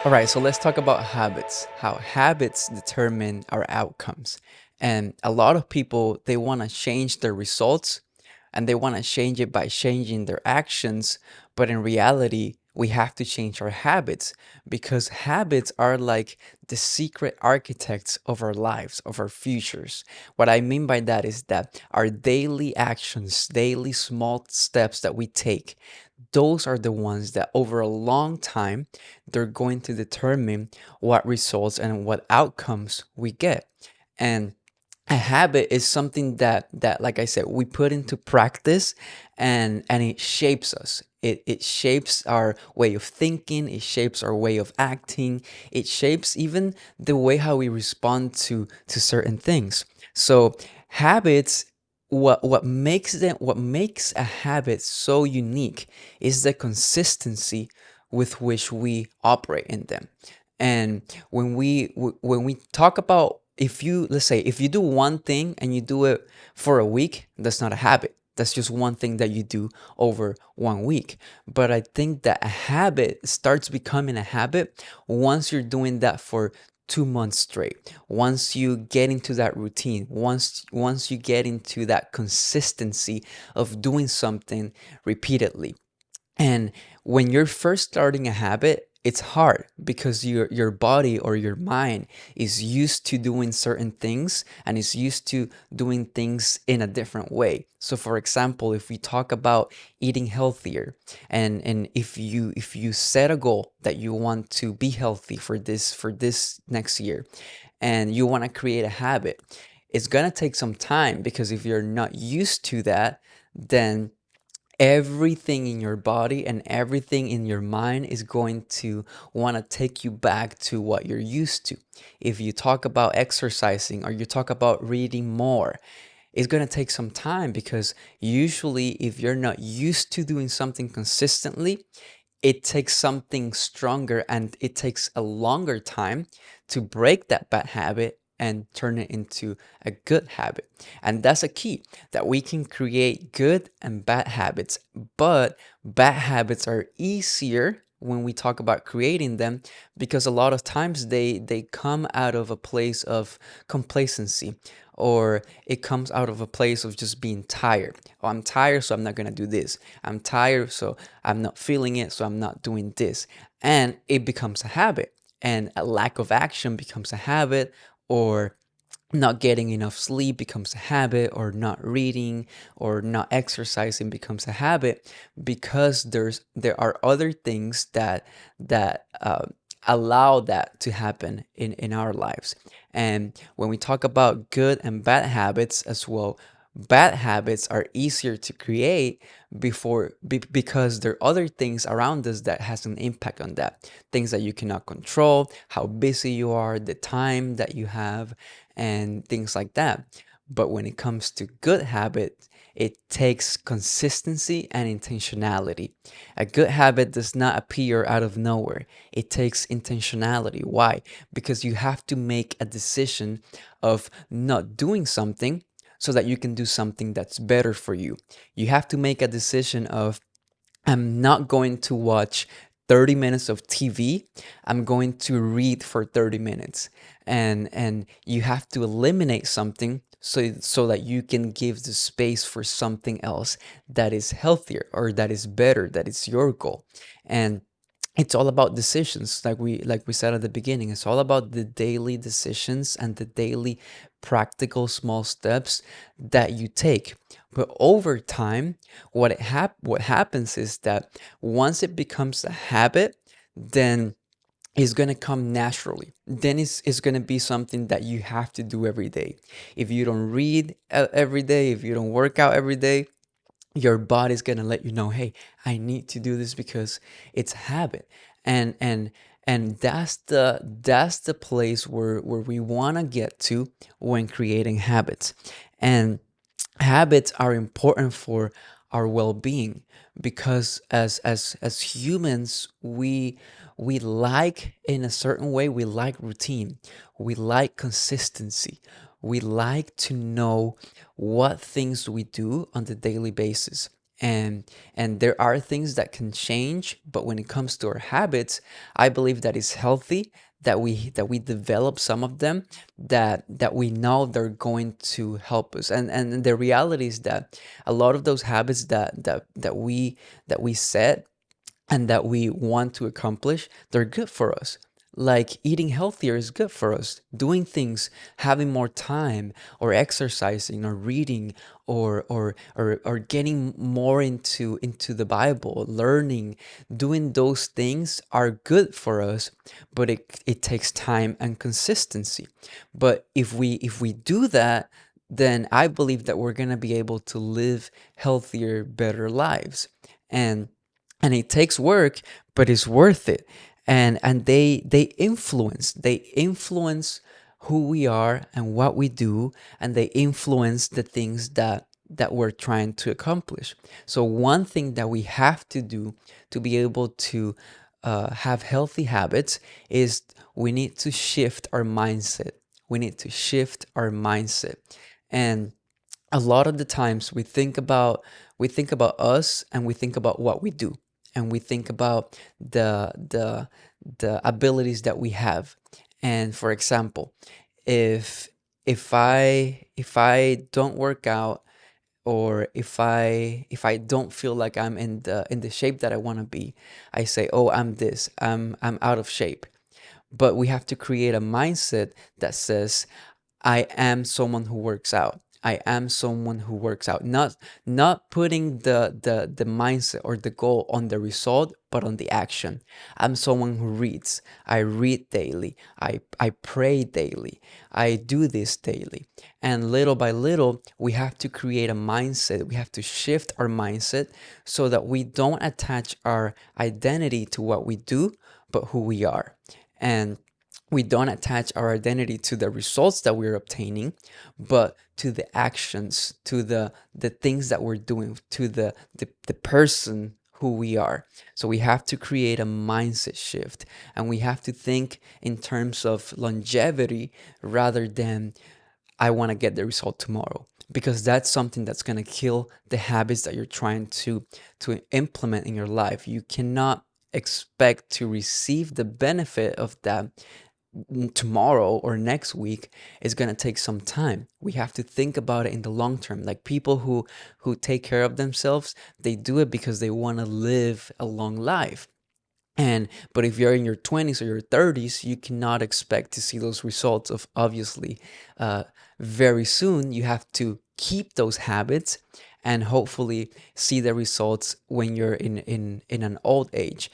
All right, so let's talk about habits, how habits determine our outcomes. And a lot of people, they want to change their results and they want to change it by changing their actions. But in reality, we have to change our habits because habits are like the secret architects of our lives, of our futures. What I mean by that is that our daily actions, daily small steps that we take, those are the ones that over a long time they're going to determine what results and what outcomes we get. And a habit is something that like I said, we put into practice, and it shapes us. It shapes our way of thinking, it shapes our way of acting, it shapes even the way how we respond to certain things. So habits, what makes a habit so unique is the consistency with which we operate in them. And when we talk about, if you, let's say, if you do one thing and you do it for a week, that's not a habit. That's just one thing that you do over 1 week. But I think that a habit starts becoming a habit once you're doing that for 2 months straight. Once you get into that routine, once you get into that consistency of doing something repeatedly. And when you're first starting a habit, it's hard because your body or your mind is used to doing certain things and is used to doing things in a different way. So for example, if we talk about eating healthier, and if you set a goal that you want to be healthy for this next year, and you want to create a habit, it's going to take some time because if you're not used to that, then everything in your body and everything in your mind is going to want to take you back to what you're used to. If you talk about exercising or you talk about reading more, it's going to take some time because usually, if you're not used to doing something consistently, it takes something stronger and it takes a longer time to break that bad habit and turn it into a good habit. And that's a key, that we can create good and bad habits, but bad habits are easier when we talk about creating them because a lot of times they come out of a place of complacency, or it comes out of a place of just being tired. Oh, I'm tired, so I'm not going to do this. I'm tired, so I'm not feeling it, so I'm not doing this. And it becomes a habit. And a lack of action becomes a habit, or not getting enough sleep becomes a habit, or not reading or not exercising becomes a habit, because there are other things that allow that to happen in our lives. And when we talk about good and bad habits as well, bad habits are easier to create because there are other things around us that has an impact on that, things that you cannot control, how busy you are, the time that you have, and things like that. But when it comes to good habit, it takes consistency and intentionality. A good habit does not appear out of nowhere. It takes intentionality. Why? Because you have to make a decision of not doing something so that you can do something that's better for you. You have to make a decision of, I'm not going to watch 30 minutes of TV. I'm going to read for 30 minutes. And you have to eliminate something so that you can give the space for something else that is healthier or that is better, that is your goal. And it's all about decisions, like we said at the beginning. It's all about the daily decisions and the daily practical small steps that you take. But over time, what happens is that once it becomes a habit, then it's going to come naturally. Then it's going to be something that you have to do every day. If you don't read every day, if you don't work out every day, your body's gonna let you know, hey, I need to do this because it's habit. And that's the place where we want to get to when creating habits. And habits are important for our well-being because as humans, we like, in a certain way, we like routine, we like consistency, we like to know what things we do on the daily basis. and there are things that can change, but when it comes to our habits, I believe that it's healthy that we develop some of them that we know they're going to help us. And the reality is that a lot of those habits that we set and that we want to accomplish, they're good for us. Like eating healthier is good for us. Doing things, having more time, or exercising, or reading, or getting more into the Bible, learning, doing those things are good for us, but it takes time and consistency. But if we do that, then I believe that we're gonna be able to live healthier, better lives. And and it takes work, but it's worth it. And they influence who we are and what we do, and they influence the things that we're trying to accomplish. So one thing that we have to do to be able to have healthy habits is we need to shift our mindset. We need to shift our mindset. And a lot of the times we think about us, and we think about what we do, and we think about the abilities that we have. And for example, if if I don't work out, or if I don't feel like I'm in the shape that I want to be, I say, oh, I'm out of shape. But we have to create a mindset that says, I am someone who works out. I am someone who works out. Not putting the mindset or the goal on the result, but on the action. I'm someone who reads. I read daily. I pray daily. I do this daily. And little by little, we have to create a mindset. We have to shift our mindset so that we don't attach our identity to what we do, but who we are. And we don't attach our identity to the results that we're obtaining, but to the actions, to the things that we're doing, to the person who we are. So we have to create a mindset shift, and we have to think in terms of longevity rather than I want to get the result tomorrow, because that's something that's going to kill the habits that you're trying to implement in your life. You cannot expect to receive the benefit of that tomorrow or next week. Is going to take some time. We have to think about it in the long term. Like people who take care of themselves, they do it because they want to live a long life. And but if you're in your 20s or your 30s, you cannot expect to see those results of obviously uh, very soon. You have to keep those habits and hopefully see the results when you're in an old age.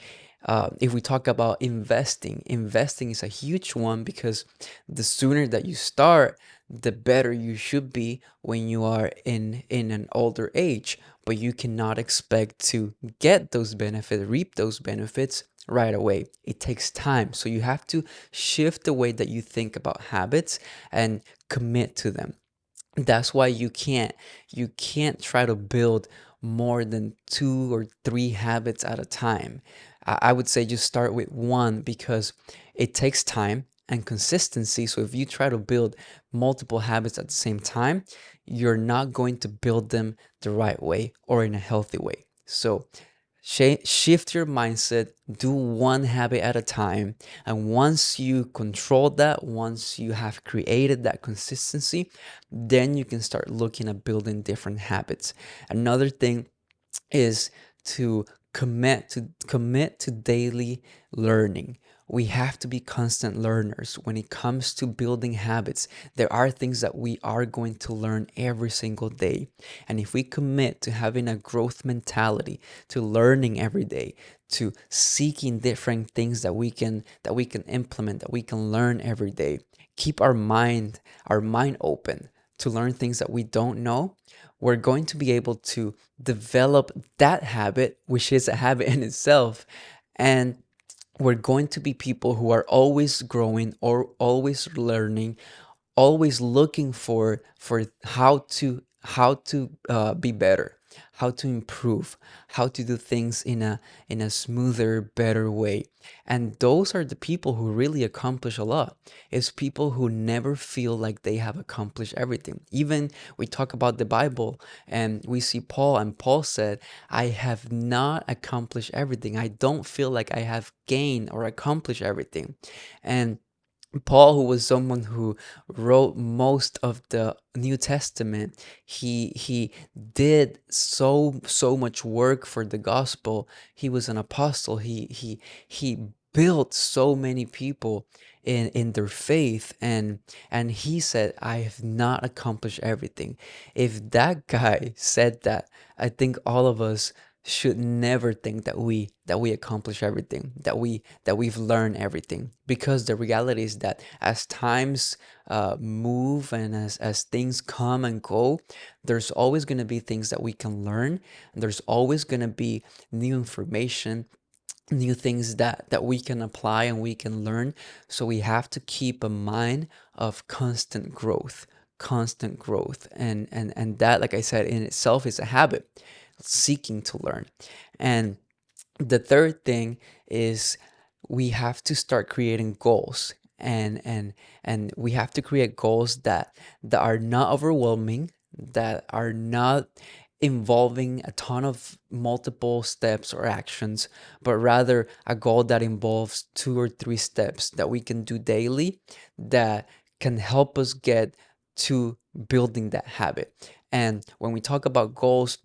If we talk about investing is a huge one, because the sooner that you start, the better you should be when you are in an older age. But you cannot expect to get those benefits, reap those benefits right away. It takes time. So you have to shift the way that you think about habits and commit to them. That's why you can't try to build more than 2 or 3 habits at a time. I would say just start with one, because it takes time and consistency. So if you try to build multiple habits at the same time, you're not going to build them the right way or in a healthy way. So shift your mindset, do one habit at a time. And once you control that, once you have created that consistency, then you can start looking at building different habits. Another thing is to commit to daily learning. We have to be constant learners when it comes to building habits. There are things that we are going to learn every single day. And if we commit to having a growth mentality, to learning every day, to seeking different things that we can implement, that we can learn every day, keep our mind open to learn things that we don't know, we're going to be able to develop that habit, which is a habit in itself. And we're going to be people who are always growing or always learning, always looking for how to be better. how to improve, how to do things in a smoother, better way. And those are the people who really accomplish a lot. It's people who never feel like they have accomplished everything. Even we talk about the Bible and we see Paul, and Paul said, I have not accomplished everything. I don't feel like I have gained or accomplished everything. And Paul, who was someone who wrote most of the New Testament, he did so much work for the gospel. He was an apostle. He built so many people in their faith, and he said, I have not accomplished everything. If that guy said that, I think all of us should never think that we accomplish everything, that we've learned everything, because the reality is that as times move, and as things come and go, there's always going to be things that we can learn, and there's always going to be new information, new things that we can apply and we can learn. So we have to keep a mind of constant growth, and that, like I said, in itself is a habit, seeking to learn. And the third thing is we have to start creating goals, and we have to create goals that are not overwhelming, that are not involving a ton of multiple steps or actions, but rather a goal that involves 2 or 3 steps that we can do daily, that can help us get to building that habit. And when we talk about goals,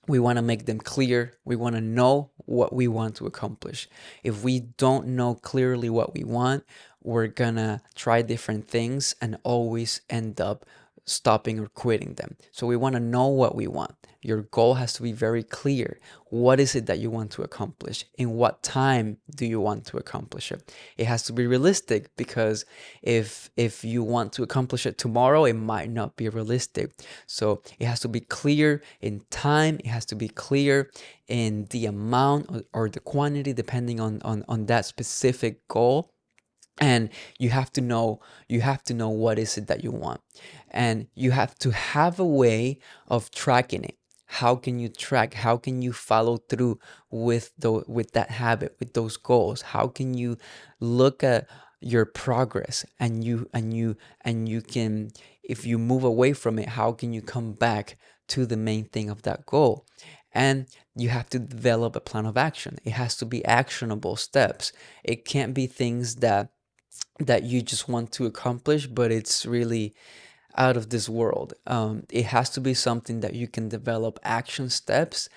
we want to make them clear. We want to know what we want to accomplish. If we don't know clearly what we want, we're gonna try different things and always end up stopping or quitting them. So we want to know what we want. Your goal has to be very clear. What is it that you want to accomplish? In what time do you want to accomplish it? It has to be realistic, because if you want to accomplish it tomorrow, it might not be realistic. So it has to be clear in time. It has to be clear in the amount or the quantity, depending on that specific goal. And you have to know what is it that you want, and you have to have a way of tracking it. How can you track, how can you follow through with that habit, with those goals? How can you look at your progress, and you can, if you move away from it, how can you come back to the main thing of that goal? And you have to develop a plan of action. It has to be actionable steps. It can't be things that you just want to accomplish, but it's really out of this world. It has to be something that you can develop action steps,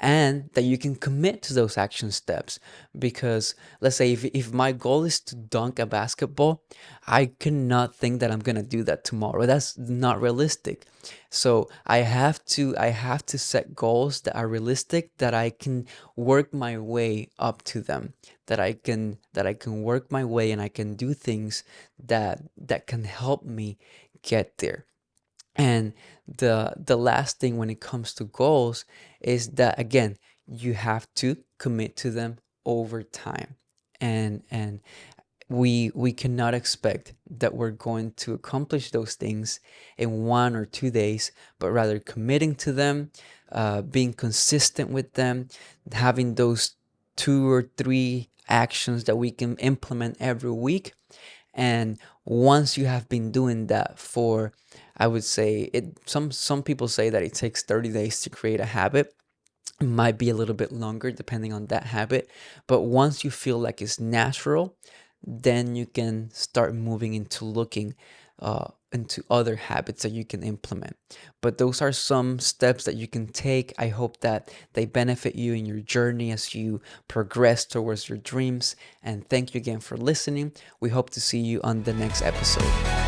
and that you can commit to those action steps. Because let's say if my goal is to dunk a basketball, I cannot think that I'm gonna do that tomorrow. That's not realistic. So I have to set goals that are realistic, that I can work my way up to them, that I can work my way, and I can do things that can help me get there. And the last thing when it comes to goals is that, again, you have to commit to them over time. And we cannot expect that we're going to accomplish those things in 1 or 2 days, but rather committing to them, being consistent with them, having those 2 or 3 actions that we can implement every week. And once you have been doing that for, I would say, it some people say that it takes 30 days to create a habit. It might be a little bit longer depending on that habit, but once you feel like it's natural, then you can start moving into looking into other habits that you can implement. But those are some steps that you can take. I hope that they benefit you in your journey as you progress towards your dreams. And thank you again for listening. We hope to see you on the next episode.